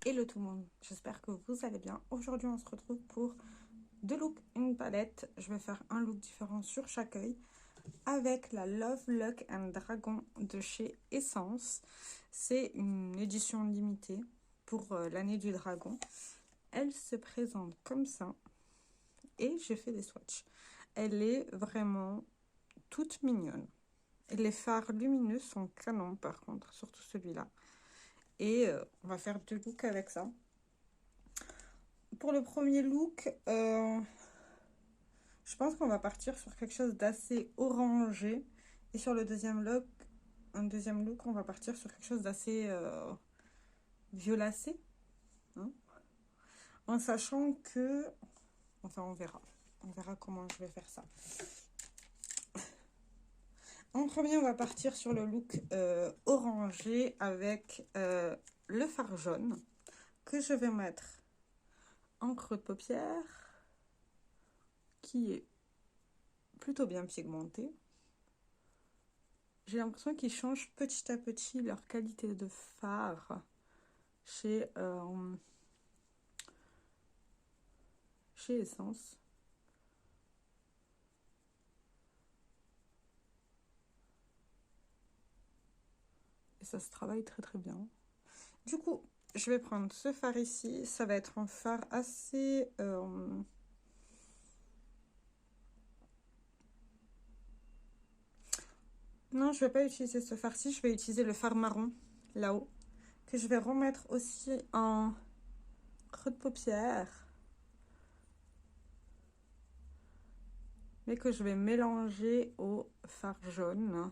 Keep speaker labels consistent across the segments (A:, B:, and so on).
A: Hello tout le monde, j'espère que vous allez bien. Aujourd'hui on se retrouve pour deux looks, une palette. Je vais faire un look différent sur chaque œil avec la Love Luck and Dragon de chez Essence. C'est une édition limitée pour l'année du dragon. Elle se présente comme ça et j'ai fait des swatchs. Elle est vraiment toute mignonne. Les fards lumineux sont canons par contre, surtout celui-là. Et on va faire deux looks avec ça. Pour le premier look, je pense qu'on va partir sur quelque chose d'assez orangé. Et sur le deuxième look, on va partir sur quelque chose d'assez violacé. Hein, en sachant que... Enfin, on verra. On verra comment je vais faire ça. En premier, on va partir sur le look orangé avec le fard jaune que je vais mettre en creux de paupière qui est plutôt bien pigmenté. J'ai l'impression qu'ils changent petit à petit leur qualité de fard chez Essence. Et ça se travaille très très bien. Du coup, je vais prendre ce fard ici. Ça va être un fard assez... Non, je vais pas utiliser ce fard-ci. Je vais utiliser le fard marron, là-haut. Que je vais remettre aussi en creux de paupière. Mais que je vais mélanger au fard jaune.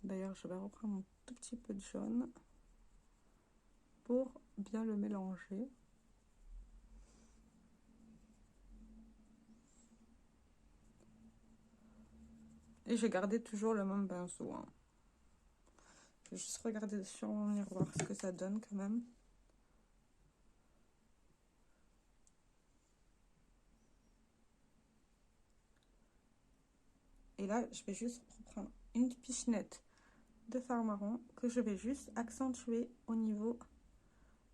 A: D'ailleurs, je vais reprendre un tout petit peu de jaune pour bien le mélanger. Et j'ai gardé toujours le même pinceau. Hein. Je vais juste regarder sur mon miroir ce que ça donne quand même. Et là, je vais juste reprendre une pichenette de fard marron que je vais juste accentuer au niveau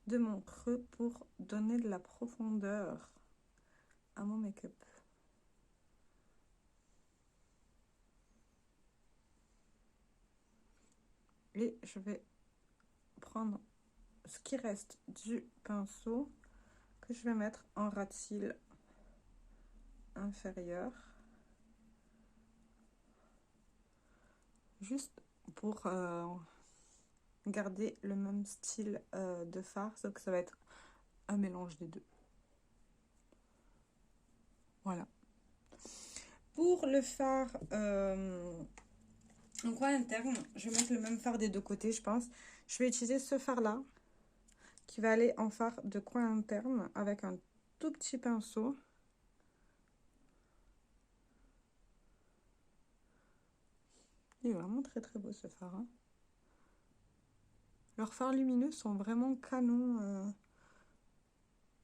A: de mon creux pour donner de la profondeur à mon make-up. Et je vais prendre ce qui reste du pinceau que je vais mettre en ras de cils inférieur. Juste pour garder le même style de fard, donc ça va être un mélange des deux. Voilà. Pour le fard en coin interne, je vais mettre le même fard des deux côtés, je pense. Je vais utiliser ce fard-là, qui va aller en fard de coin interne, avec un tout petit pinceau. Il est vraiment très très beau ce fard. Hein. Leurs fards lumineux sont vraiment canons.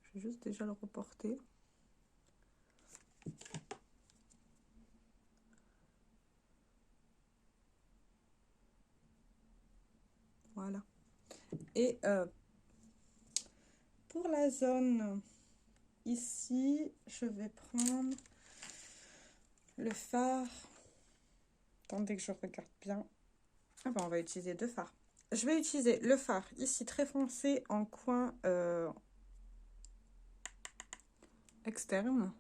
A: Je vais juste déjà le reporter. Voilà. Et pour la zone ici, je vais prendre le fard. Attendez que je regarde bien. Ah ben, on va utiliser deux fards. Je vais utiliser le fard ici très foncé en coin externe.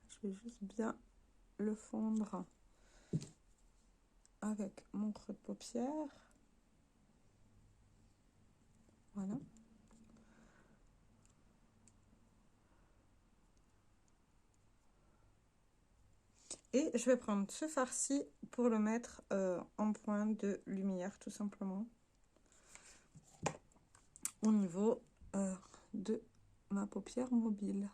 A: Je vais juste bien le fondre avec mon creux de paupière. Voilà. Et je vais prendre ce fard-ci pour le mettre en point de lumière, tout simplement. Au niveau de ma paupière mobile.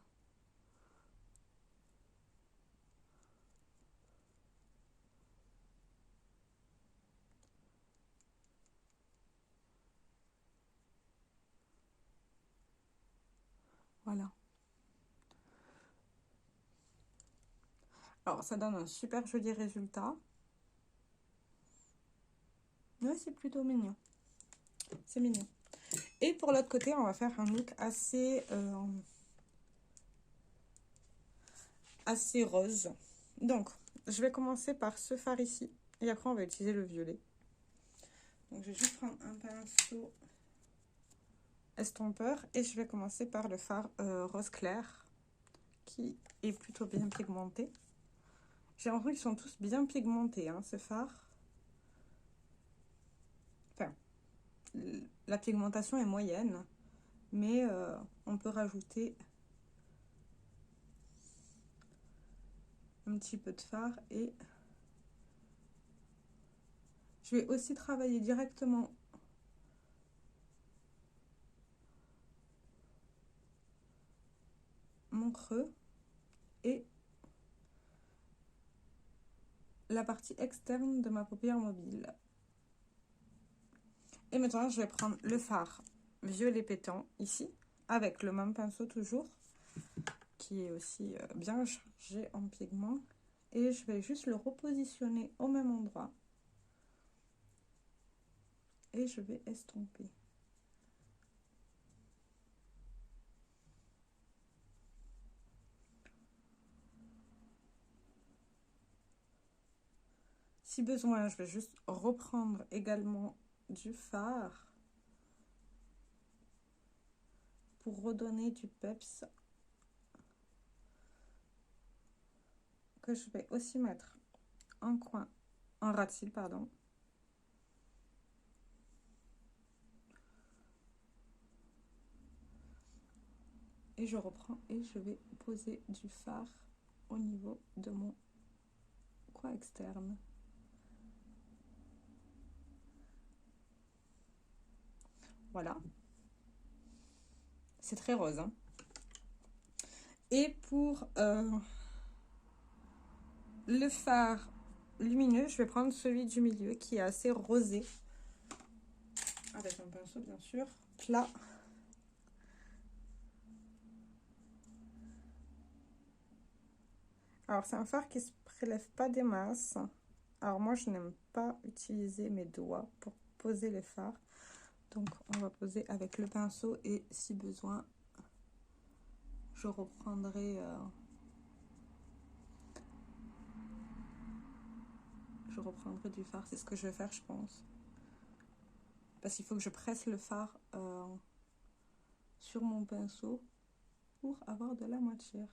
A: Voilà. Alors, ça donne un super joli résultat. Ouais, c'est plutôt mignon. C'est mignon. Et pour l'autre côté, on va faire un look assez rose. Donc, je vais commencer par ce fard ici. Et après, on va utiliser le violet. Donc, je vais juste prendre un pinceau estompeur. Et je vais commencer par le fard rose clair, qui est plutôt bien pigmenté. J'ai l'impression qu'ils sont tous bien pigmentés, hein, ces fards. Enfin, la pigmentation est moyenne, mais on peut rajouter un petit peu de fard. Et je vais aussi travailler directement mon creux et la partie externe de ma paupière mobile. Et maintenant, je vais prendre le fard violet pétant ici, avec le même pinceau toujours, qui est aussi bien chargé en pigment. Et je vais juste le repositionner au même endroit. Et je vais estomper. Si besoin, je vais juste reprendre également du fard pour redonner du peps, que je vais aussi mettre en coin, en ras de cils, pardon. Et je reprends et je vais poser du fard au niveau de mon coin externe. Voilà. C'est très rose, hein. Et pour le fard lumineux, je vais prendre celui du milieu qui est assez rosé. Avec un pinceau, bien sûr, plat. Alors, c'est un fard qui ne se prélève pas des masses. Alors, moi, je n'aime pas utiliser mes doigts pour poser les fards. Donc, on va poser avec le pinceau et si besoin, je reprendrai du fard. C'est ce que je vais faire, je pense. Parce qu'il faut que je presse le fard sur mon pinceau pour avoir de la matière.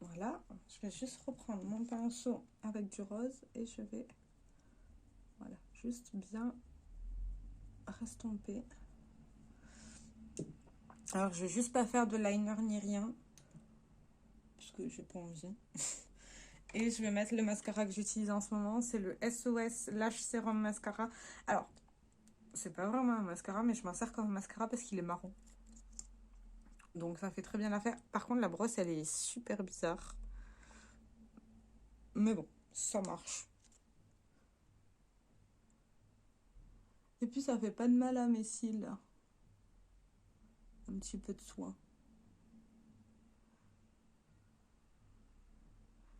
A: Voilà, je vais juste reprendre mon pinceau avec du rose et je vais, voilà, juste bien restomper. Alors, je vais juste pas faire de liner ni rien, parce que j'ai pas envie. Et je vais mettre le mascara que j'utilise en ce moment, c'est le SOS Lash Serum Mascara. Alors, c'est pas vraiment un mascara, mais je m'en sers comme un mascara parce qu'il est marron. Donc ça fait très bien l'affaire. Par contre, la brosse, elle est super bizarre. Mais bon, ça marche. Et puis, ça fait pas de mal à mes cils. Un petit peu de soin.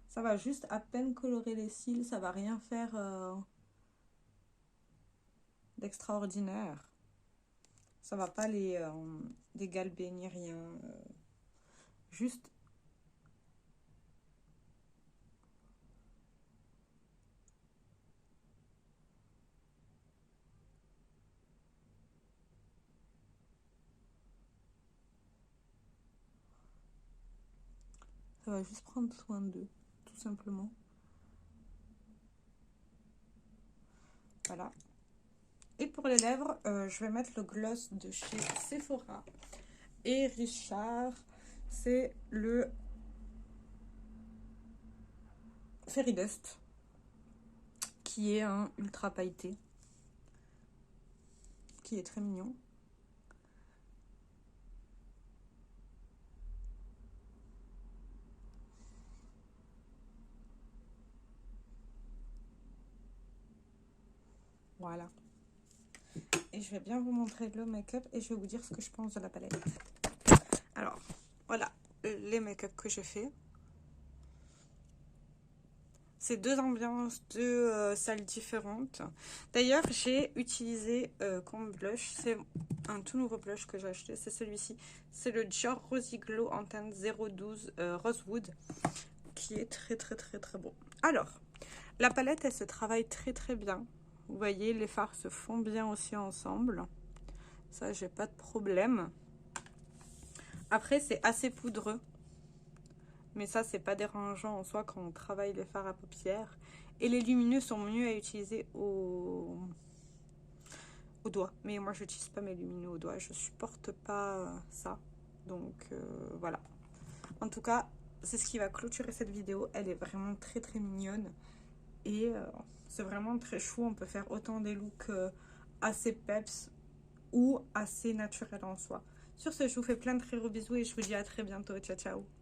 A: Ça va juste à peine colorer les cils. Ça va rien faire d'extraordinaire. Ça va pas les dégalber ni rien. Juste... Ça va juste prendre soin d'eux, tout simplement. Voilà. Et pour les lèvres, je vais mettre le gloss de chez Sephora et Richard. C'est le Fairy Dust, qui est un ultra pailleté, qui est très mignon. Voilà. Et je vais bien vous montrer le make-up et je vais vous dire ce que je pense de la palette. Alors, voilà les make-up que j'ai fait. C'est deux ambiances, deux salles différentes. D'ailleurs, j'ai utilisé comme blush, c'est un tout nouveau blush que j'ai acheté, c'est celui-ci. C'est le Dior Rosy Glow en teinte 012 Rosewood, qui est très beau. Alors, la palette, elle se travaille très bien. Vous voyez, les fards se font bien aussi ensemble. Ça, j'ai pas de problème. Après, c'est assez poudreux. Mais ça, c'est pas dérangeant en soi quand on travaille les fards à paupières. Et les lumineux sont mieux à utiliser au doigt. Mais moi, je n'utilise pas mes lumineux au doigt. Je supporte pas ça. Donc, voilà. En tout cas, c'est ce qui va clôturer cette vidéo. Elle est vraiment très mignonne. Et c'est vraiment très chou. On peut faire autant des looks assez peps ou assez naturels en soi. Sur ce, je vous fais plein de très gros bisous et je vous dis à très bientôt. Ciao, ciao.